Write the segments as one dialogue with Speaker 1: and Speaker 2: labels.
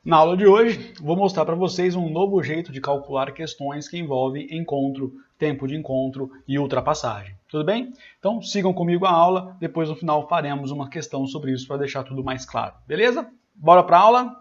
Speaker 1: Na aula de hoje, vou mostrar para vocês um novo jeito de calcular questões que envolvem encontro, tempo de encontro e ultrapassagem. Tudo bem? Então sigam comigo a aula, depois no final faremos uma questão sobre isso para deixar tudo mais claro. Beleza? Bora para a aula?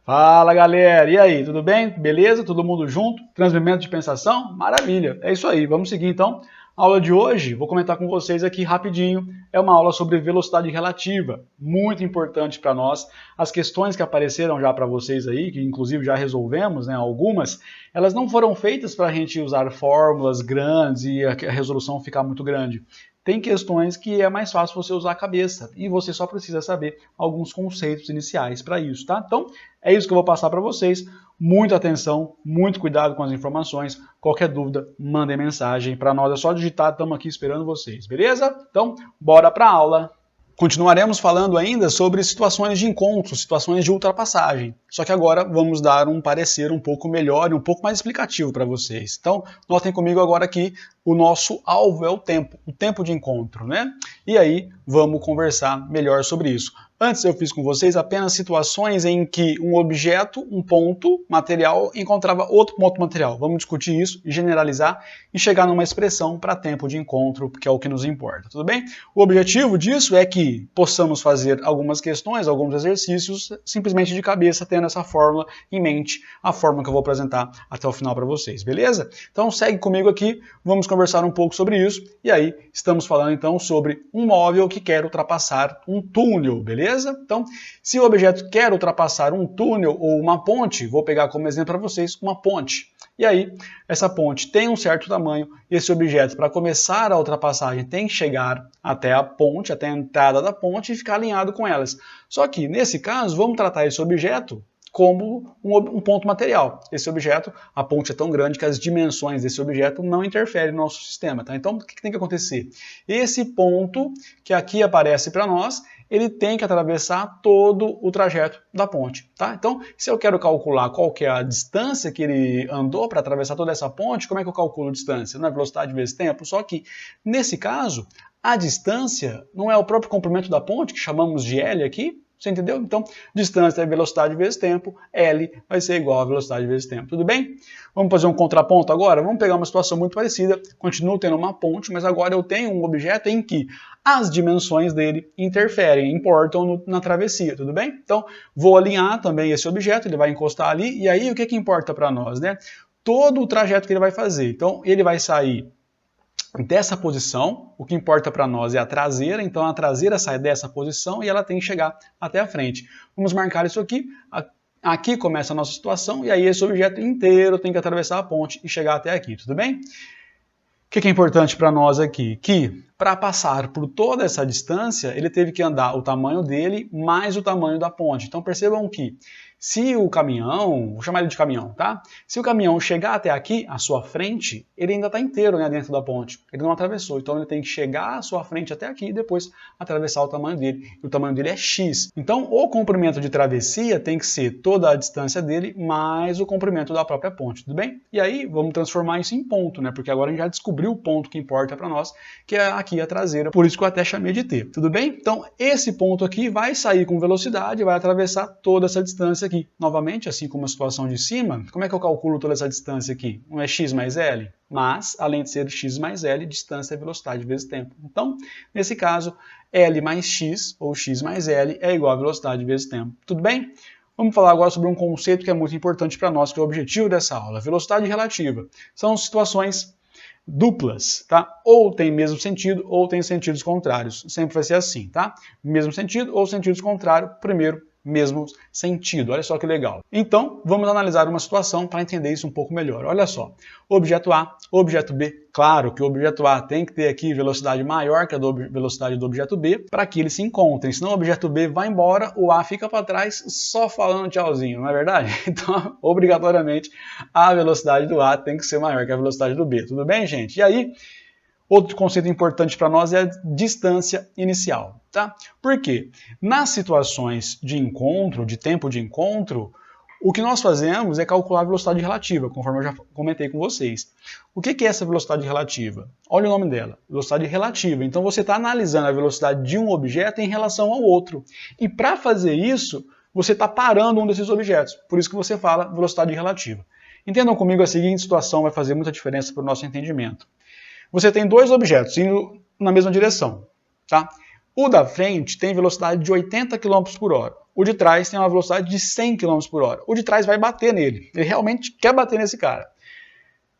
Speaker 1: Fala galera, e aí, tudo bem? Beleza? Todo mundo junto? Transmimento de pensação? Maravilha! É isso aí, vamos seguir então. A aula de hoje, vou comentar com vocês aqui rapidinho, é uma aula sobre velocidade relativa, muito importante para nós. As questões que apareceram já para vocês aí, que inclusive já resolvemos, né, algumas, elas não foram feitas para a gente usar fórmulas grandes e a resolução ficar muito grande. Tem questões que é mais fácil você usar a cabeça e você só precisa saber alguns conceitos iniciais para isso, tá? Então, é isso que eu vou passar para vocês. Muita atenção, muito cuidado com as informações. Qualquer dúvida, mandem mensagem para nós. É só digitar, estamos aqui esperando vocês, beleza? Então, bora para a aula. Continuaremos falando ainda sobre situações de encontro, situações de ultrapassagem. Só que agora vamos dar um parecer um pouco melhor e um pouco mais explicativo para vocês. Então, notem comigo agora que o nosso alvo é o tempo de encontro, né? E aí, vamos conversar melhor sobre isso. Antes eu fiz com vocês apenas situações em que um objeto, um ponto material, encontrava outro ponto material. Vamos discutir isso, generalizar e chegar numa expressão para tempo de encontro, que é o que nos importa, tudo bem? O objetivo disso é que possamos fazer algumas questões, alguns exercícios, simplesmente de cabeça, tendo essa fórmula em mente, a fórmula que eu vou apresentar até o final para vocês, beleza? Então segue comigo aqui, vamos conversar um pouco sobre isso, e aí estamos falando então sobre um móvel que quer ultrapassar um túnel, beleza? Então, se o objeto quer ultrapassar um túnel ou uma ponte, vou pegar como exemplo para vocês uma ponte. E aí, essa ponte tem um certo tamanho, e esse objeto, para começar a ultrapassagem, tem que chegar até a ponte, até a entrada da ponte e ficar alinhado com elas. Só que, nesse caso, vamos tratar esse objeto como um ponto material. Esse objeto, a ponte é tão grande que as dimensões desse objeto não interferem no nosso sistema. Tá? Então, o que tem que acontecer? Esse ponto que aqui aparece para nós, ele tem que atravessar todo o trajeto da ponte. Tá? Então, se eu quero calcular qual que é a distância que ele andou para atravessar toda essa ponte, como é que eu calculo a distância? Não é velocidade vezes tempo? Só que, nesse caso, a distância não é o próprio comprimento da ponte, que chamamos de L aqui, você entendeu? Então, distância é velocidade vezes tempo, L vai ser igual a velocidade vezes tempo. Tudo bem? Vamos fazer um contraponto agora? Vamos pegar uma situação muito parecida. Continuo tendo uma ponte, mas agora eu tenho um objeto em que as dimensões dele interferem, importam na travessia, tudo bem? Então, vou alinhar também esse objeto, ele vai encostar ali, e aí o que importa para nós, né? Todo o trajeto que ele vai fazer. Então, ele vai sair dessa posição, o que importa para nós é a traseira, então a traseira sai dessa posição e ela tem que chegar até a frente. Vamos marcar isso aqui, aqui começa a nossa situação e aí esse objeto inteiro tem que atravessar a ponte e chegar até aqui, tudo bem? O que é importante para nós aqui? Que para passar por toda essa distância, ele teve que andar o tamanho dele mais o tamanho da ponte. Então percebam que se o caminhão, vou chamar ele de caminhão, tá? Se o caminhão chegar até aqui, à sua frente, ele ainda está inteiro, né, dentro da ponte. Ele não atravessou, então ele tem que chegar à sua frente até aqui e depois atravessar o tamanho dele. E o tamanho dele é X. Então o comprimento de travessia tem que ser toda a distância dele mais o comprimento da própria ponte, tudo bem? E aí vamos transformar isso em ponto, né? Porque agora a gente já descobriu o ponto que importa para nós, que é aqui a traseira, por isso que eu até chamei de T, tudo bem? Então esse ponto aqui vai sair com velocidade, vai atravessar toda essa distância aqui. Novamente, assim como a situação de cima, como é que eu calculo toda essa distância aqui? Não é x mais L? Mas, além de ser x mais L, distância é velocidade vezes tempo. Então, nesse caso, L mais x, ou x mais L, é igual a velocidade vezes tempo. Tudo bem? Vamos falar agora sobre um conceito que é muito importante para nós, que é o objetivo dessa aula. Velocidade relativa. São situações duplas, tá? Ou tem mesmo sentido, ou tem sentidos contrários. Sempre vai ser assim, tá? Mesmo sentido ou sentidos contrários, primeiro, mesmo sentido. Olha só que legal. Então, vamos analisar uma situação para entender isso um pouco melhor. Olha só, objeto A, objeto B. Claro que o objeto A tem que ter aqui velocidade maior que a velocidade do objeto B para que eles se encontrem. Senão o objeto B vai embora, o A fica para trás só falando tchauzinho, não é verdade? Então, obrigatoriamente, a velocidade do A tem que ser maior que a velocidade do B. Tudo bem, gente? E aí, outro conceito importante para nós é a distância inicial, tá? Por quê? Nas situações de encontro, de tempo de encontro, O que nós fazemos é calcular a velocidade relativa, conforme eu já comentei com vocês. O que é essa velocidade relativa? Olha o nome dela, velocidade relativa. Então você está analisando a velocidade de um objeto em relação ao outro. E para fazer isso, você está parando um desses objetos. Por isso que você fala velocidade relativa. Entendam comigo, a seguinte situação vai fazer muita diferença para o nosso entendimento. Você tem dois objetos indo na mesma direção, tá? O da frente tem velocidade de 80 km por hora. O de trás tem uma velocidade de 100 km por hora. O de trás vai bater nele. Ele realmente quer bater nesse cara.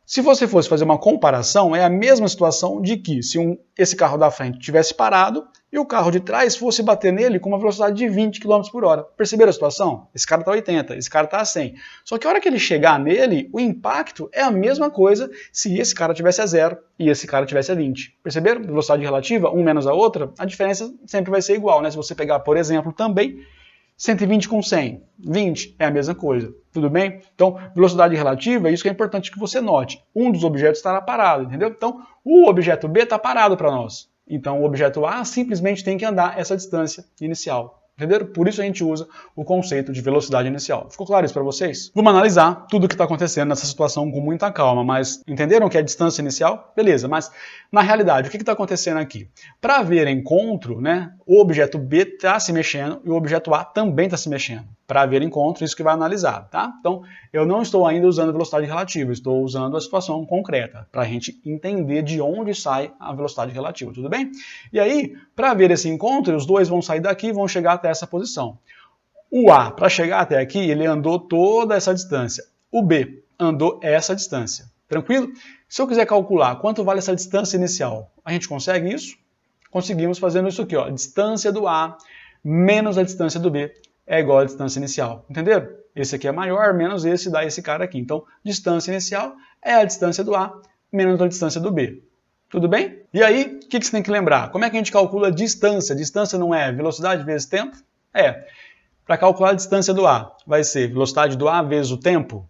Speaker 1: Se você fosse fazer uma comparação, é a mesma situação de que se esse carro da frente tivesse parado e o carro de trás fosse bater nele com uma velocidade de 20 km por hora. Perceberam a situação? Esse cara está a 80, esse cara está a 100. Só que a hora que ele chegar nele, o impacto é a mesma coisa se esse cara tivesse a 0 e esse cara tivesse a 20. Perceberam? Velocidade relativa, um menos a outra, a diferença sempre vai ser igual, né? Se você pegar, por exemplo, também 120 com 100, 20 é a mesma coisa, tudo bem? Então, velocidade relativa, isso que é importante que você note. Um dos objetos estará parado, entendeu? Então, o objeto B está parado para nós. Então, o objeto A simplesmente tem que andar essa distância inicial. Entenderam? Por isso a gente usa o conceito de velocidade inicial. Ficou claro isso para vocês? Vamos analisar tudo o que está acontecendo nessa situação com muita calma, mas entenderam que é a distância inicial? Beleza, mas na realidade, o que está acontecendo aqui? Para haver encontro, né, o objeto B está se mexendo e o objeto A também está se mexendo. Para haver encontro, isso que vai analisar, tá? Então, eu não estou ainda usando velocidade relativa, estou usando a situação concreta, para a gente entender de onde sai a velocidade relativa, tudo bem? E aí, para haver esse encontro, os dois vão sair daqui e vão chegar até essa posição. O A, para chegar até aqui, ele andou toda essa distância. O B andou essa distância. Tranquilo? Se eu quiser calcular quanto vale essa distância inicial, a gente consegue isso? Conseguimos fazendo isso aqui, ó. Distância do A menos a distância do B é igual à distância inicial. Entenderam? Esse aqui é maior, menos esse dá esse cara aqui. Então, distância inicial é a distância do A menos a distância do B. Tudo bem? E aí, o que você tem que lembrar? Como é que a gente calcula a distância? Distância não é velocidade vezes tempo? É. Para calcular a distância do A, vai ser velocidade do A vezes o tempo.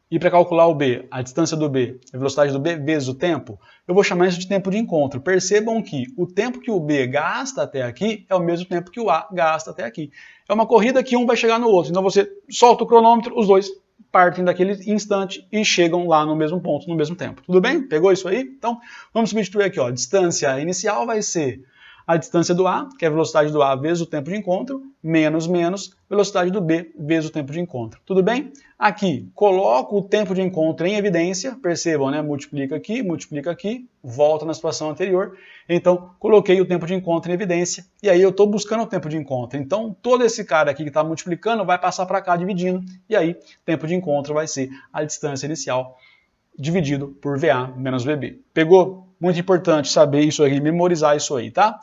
Speaker 1: E para calcular o B, a distância do B, a velocidade do B vezes o tempo, eu vou chamar isso de tempo de encontro. Percebam que o tempo que o B gasta até aqui é o mesmo tempo que o A gasta até aqui. É uma corrida que um vai chegar no outro. Então você solta o cronômetro, os dois partem daquele instante e chegam lá no mesmo ponto, no mesmo tempo. Tudo bem? Pegou isso aí? Então, vamos substituir aqui, ó. Distância inicial vai ser a distância do A, que é a velocidade do A vezes o tempo de encontro, menos velocidade do B vezes o tempo de encontro. Tudo bem? Aqui, coloco o tempo de encontro em evidência, percebam, né? Multiplica aqui, volta na situação anterior. Então, coloquei o tempo de encontro em evidência, e aí eu estou buscando o tempo de encontro. Então, todo esse cara aqui que está multiplicando vai passar para cá dividindo, e aí, tempo de encontro vai ser a distância inicial dividido por VA menos VB. Pegou? Muito importante saber isso aí, memorizar isso aí, tá?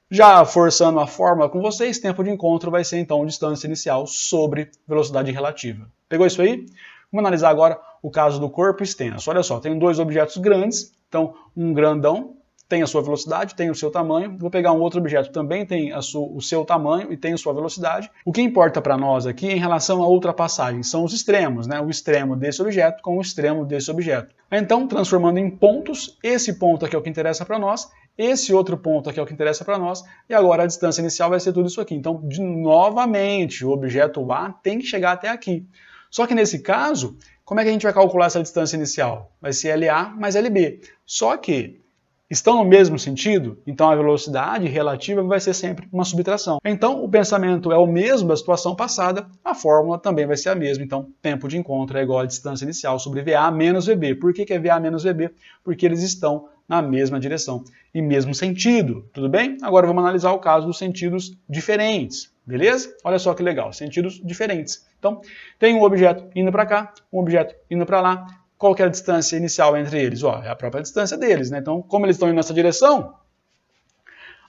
Speaker 1: Já forçando a fórmula com vocês, tempo de encontro vai ser então distância inicial sobre velocidade relativa. Pegou isso aí? Vamos analisar agora o caso do corpo extenso. Olha só, tem dois objetos grandes, então um grandão tem a sua velocidade, tem o seu tamanho. Vou pegar um outro objeto também tem o seu tamanho e tem a sua velocidade. O que importa para nós aqui em relação à ultrapassagem são os extremos, né? O extremo desse objeto com o extremo desse objeto. Então, transformando em pontos, esse ponto aqui é o que interessa para nós, esse outro ponto aqui é o que interessa para nós, e agora a distância inicial vai ser tudo isso aqui. Então, novamente, o objeto A tem que chegar até aqui. Só que nesse caso, como é que a gente vai calcular essa distância inicial? Vai ser LA mais LB. Só que estão no mesmo sentido, então a velocidade relativa vai ser sempre uma subtração. Então, o pensamento é o mesmo da situação passada, a fórmula também vai ser a mesma. Então, tempo de encontro é igual à distância inicial sobre VA menos VB. Por que é VA menos VB? Porque eles estão na mesma direção e mesmo sentido, tudo bem? Agora vamos analisar o caso dos sentidos diferentes, beleza? Olha só que legal, sentidos diferentes. Então, tem um objeto indo para cá, um objeto indo para lá. Qual que é a distância inicial entre eles? Ó, é a própria distância deles, né? Então, como eles estão indo nessa direção,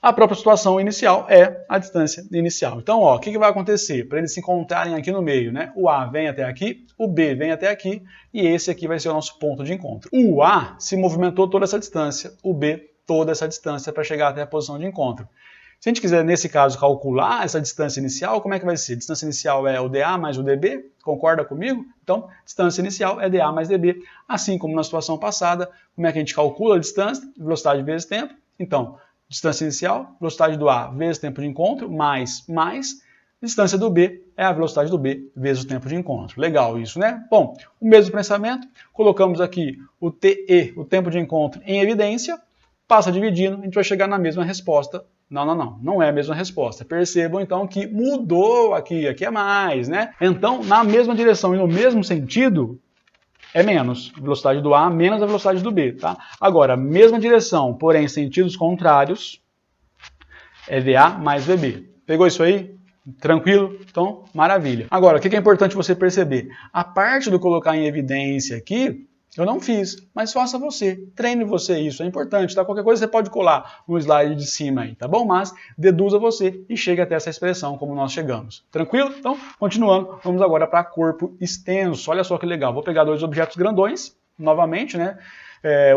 Speaker 1: a própria situação inicial é a distância inicial. Então, ó, o que vai acontecer? Para eles se encontrarem aqui no meio, né? O A vem até aqui, o B vem até aqui, e esse aqui vai ser o nosso ponto de encontro. O A se movimentou toda essa distância, o B toda essa distância para chegar até a posição de encontro. Se a gente quiser, nesse caso, calcular essa distância inicial, como é que vai ser? Distância inicial é o dA mais o dB, concorda comigo? Então, distância inicial é dA mais dB. Assim como na situação passada, como é que a gente calcula a distância? Velocidade vezes tempo. Então, distância inicial, velocidade do A vezes tempo de encontro, mais distância do B é a velocidade do B vezes o tempo de encontro. Legal isso, né? Bom, o mesmo pensamento, colocamos aqui o TE, o tempo de encontro, em evidência, passa dividindo, a gente vai chegar na mesma resposta. Não é a mesma resposta. Percebam então que mudou aqui é mais, né? Então, na mesma direção e no mesmo sentido, é menos. A velocidade do A menos a velocidade do B, tá? Agora, mesma direção, porém sentidos contrários, é VA mais VB. Pegou isso aí? Tranquilo? Então, maravilha. Agora, o que é importante você perceber? A parte do colocar em evidência aqui, eu não fiz, mas faça você. Treine você isso, é importante, tá? Qualquer coisa você pode colar no slide de cima aí, tá bom? Mas deduza você e chegue até essa expressão como nós chegamos. Tranquilo? Então, continuando, vamos agora para corpo extenso. Olha só que legal. Vou pegar dois objetos grandões, novamente, né?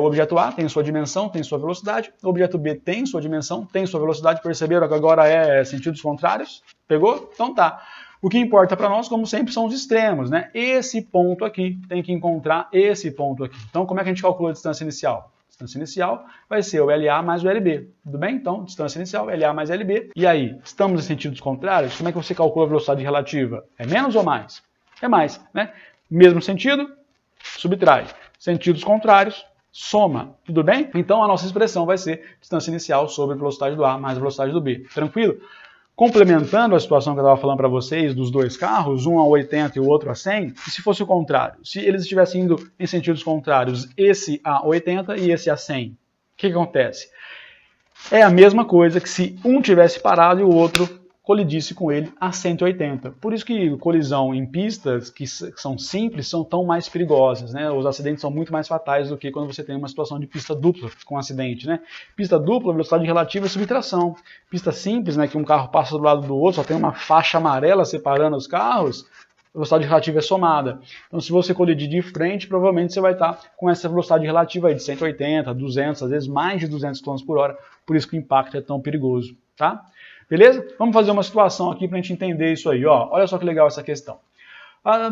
Speaker 1: O objeto A tem sua dimensão, tem sua velocidade. O objeto B tem sua dimensão, tem sua velocidade. Perceberam que agora é sentidos contrários? Pegou? Então tá. O que importa para nós, como sempre, são os extremos, né? Esse ponto aqui tem que encontrar esse ponto aqui. Então, como é que a gente calcula a distância inicial? A distância inicial vai ser o LA mais o LB. Tudo bem? Então, distância inicial, LA mais LB. E aí, estamos em sentidos contrários? Como é que você calcula a velocidade relativa? É menos ou mais? É mais, né? Mesmo sentido, subtrai. Sentidos contrários, soma. Tudo bem? Então, a nossa expressão vai ser distância inicial sobre a velocidade do A mais a velocidade do B. Tranquilo? Complementando a situação que eu estava falando para vocês dos dois carros, um a 80 e o outro a 100, e se fosse o contrário? Se eles estivessem indo em sentidos contrários, esse a 80 e esse a 100, o que acontece? É a mesma coisa que se um tivesse parado e o outro colidisse com ele a 180. Por isso que colisão em pistas que são simples são tão mais perigosas, né? Os acidentes são muito mais fatais do que quando você tem uma situação de pista dupla com acidente, né? Pista dupla, velocidade relativa é subtração. Pista simples, né, que um carro passa do lado do outro, só tem uma faixa amarela separando os carros, a velocidade relativa é somada. Então, se você colidir de frente, provavelmente você vai estar com essa velocidade relativa aí de 180, 200, às vezes mais de 200 km por hora, por isso que o impacto é tão perigoso, tá? Beleza? Vamos fazer uma situação aqui para a gente entender isso aí. Ó. Olha só que legal essa questão.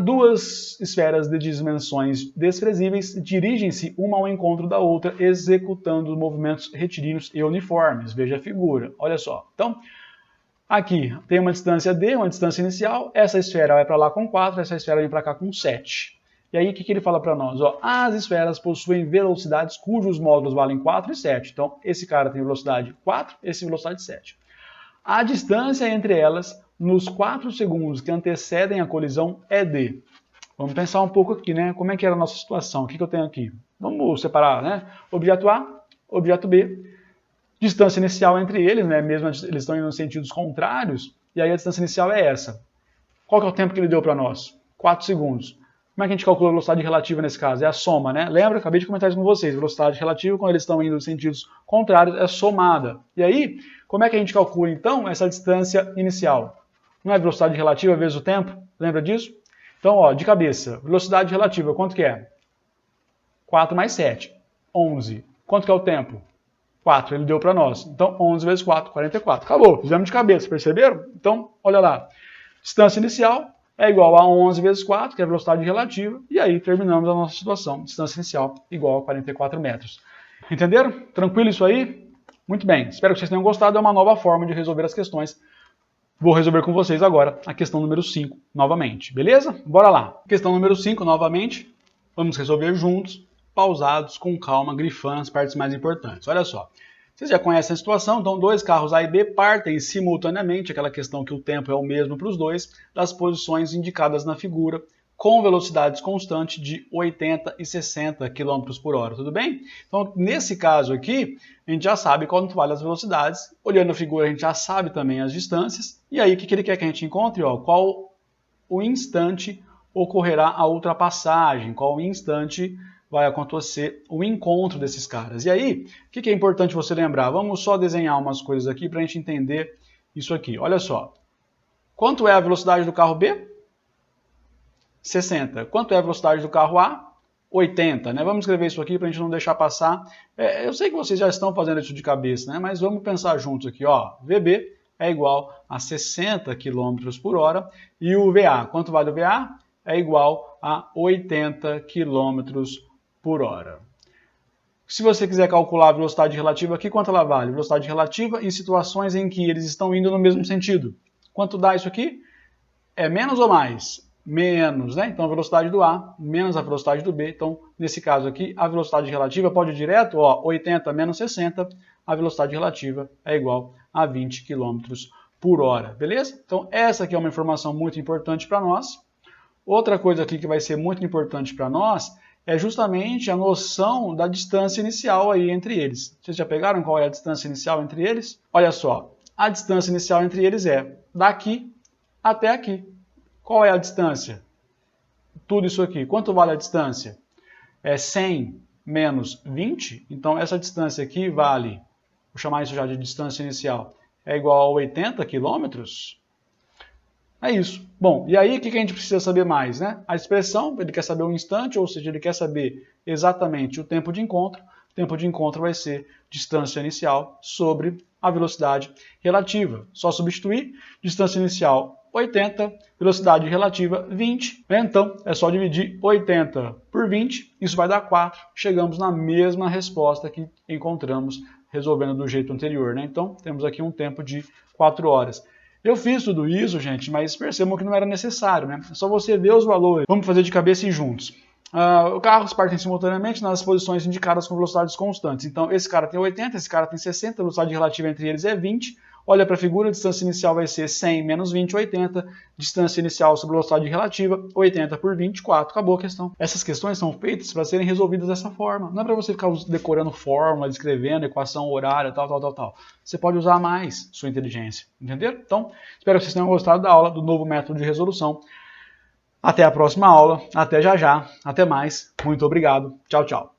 Speaker 1: Duas esferas de dimensões desprezíveis dirigem-se uma ao encontro da outra, executando movimentos retilíneos e uniformes. Veja a figura. Olha só. Então, aqui tem uma distância D, uma distância inicial. Essa esfera vai para lá com 4, essa esfera vem para cá com 7. E aí, o que ele fala para nós? Ó, as esferas possuem velocidades cujos módulos valem 4 e 7. Então, esse cara tem velocidade 4, esse velocidade 7. A distância entre elas, nos 4 segundos que antecedem a colisão, é D. Vamos pensar um pouco aqui, né? Como é que era a nossa situação? O que eu tenho aqui? Vamos separar, né? Objeto A, objeto B. Distância inicial entre eles, né? Mesmo eles estão indo em sentidos contrários, e aí a distância inicial é essa. Qual que é o tempo que ele deu para nós? 4 segundos. Como é que a gente calcula a velocidade relativa nesse caso? É a soma, né? Lembra? Acabei de comentar isso com vocês. Velocidade relativa, quando eles estão indo em sentidos contrários, é somada. E aí, como é que a gente calcula, então, essa distância inicial? Não é velocidade relativa vezes o tempo? Lembra disso? Então, ó, de cabeça, velocidade relativa, quanto que é? 4 mais 7, 11. Quanto que é o tempo? 4, ele deu para nós. Então, 11 vezes 4, 44. Acabou, fizemos de cabeça, perceberam? Então, olha lá. Distância inicial é igual a 11 vezes 4, que é a velocidade relativa, e aí terminamos a nossa situação. Distância inicial igual a 44 metros. Entenderam? Tranquilo isso aí? Muito bem, espero que vocês tenham gostado. É uma nova forma de resolver as questões. Vou resolver com vocês agora a questão número 5 novamente, beleza? Bora lá. Questão número 5 novamente. Vamos resolver juntos, pausados, com calma, grifando as partes mais importantes. Olha só. Vocês já conhecem a situação, então dois carros A e B partem simultaneamente, aquela questão que o tempo é o mesmo para os dois, das posições indicadas na figura, com velocidades constantes de 80 e 60 km por hora, tudo bem? Então, nesse caso aqui, a gente já sabe quanto vale as velocidades, olhando a figura a gente já sabe também as distâncias, e aí o que ele quer que a gente encontre? Ó, qual o instante ocorrerá a ultrapassagem, qual o instante vai acontecer o encontro desses caras. E aí, o que é importante você lembrar? Vamos só desenhar umas coisas aqui para a gente entender isso aqui. Olha só. Quanto é a velocidade do carro B? 60. Quanto é a velocidade do carro A? 80. Né? Vamos escrever isso aqui para a gente não deixar passar. Eu sei que vocês já estão fazendo isso de cabeça, né? Mas vamos pensar juntos aqui. Ó. VB é igual a 60 km por hora. E o VA, quanto vale o VA? É igual a 80 km por hora. Se você quiser calcular a velocidade relativa aqui, quanto ela vale? Velocidade relativa em situações em que eles estão indo no mesmo sentido. Quanto dá isso aqui? É menos ou mais? Menos, né? Então a velocidade do A menos a velocidade do B. Então, nesse caso aqui, a velocidade relativa pode ir direto, ó, 80 menos 60, a velocidade relativa é igual a 20 km por hora, beleza? Então, essa aqui é uma informação muito importante para nós. Outra coisa aqui que vai ser muito importante para nós é justamente a noção da distância inicial aí entre eles. Vocês já pegaram qual é a distância inicial entre eles? Olha só, a distância inicial entre eles é daqui até aqui. Qual é a distância? Tudo isso aqui. Quanto vale a distância? É 100 menos 20. Então, essa distância aqui vale, vou chamar isso já de distância inicial, é igual a 80 quilômetros. É isso. Bom, e aí o que a gente precisa saber mais, né? A expressão, ele quer saber o instante, ou seja, ele quer saber exatamente o tempo de encontro. O tempo de encontro vai ser distância inicial sobre a velocidade relativa. Só substituir, distância inicial 80, velocidade relativa 20. Então, é só dividir 80 por 20, isso vai dar 4. Chegamos na mesma resposta que encontramos resolvendo do jeito anterior, né? Então, temos aqui um tempo de 4 horas. Eu fiz tudo isso, gente, mas percebam que não era necessário, né? É só você ver os valores. Vamos fazer de cabeça e juntos. Os carros partem simultaneamente nas posições indicadas com velocidades constantes. Então, esse cara tem 80, esse cara tem 60, a velocidade relativa entre eles é 20. Olha para a figura, a distância inicial vai ser 100 menos 20, 80. Distância inicial sobre velocidade relativa, 80 por 24. Acabou a questão. Essas questões são feitas para serem resolvidas dessa forma. Não é para você ficar decorando fórmula, escrevendo equação horária, tal. Você pode usar mais sua inteligência, entendeu? Então, espero que vocês tenham gostado da aula do novo método de resolução. Até a próxima aula. Até já já. Até mais. Muito obrigado. Tchau, tchau.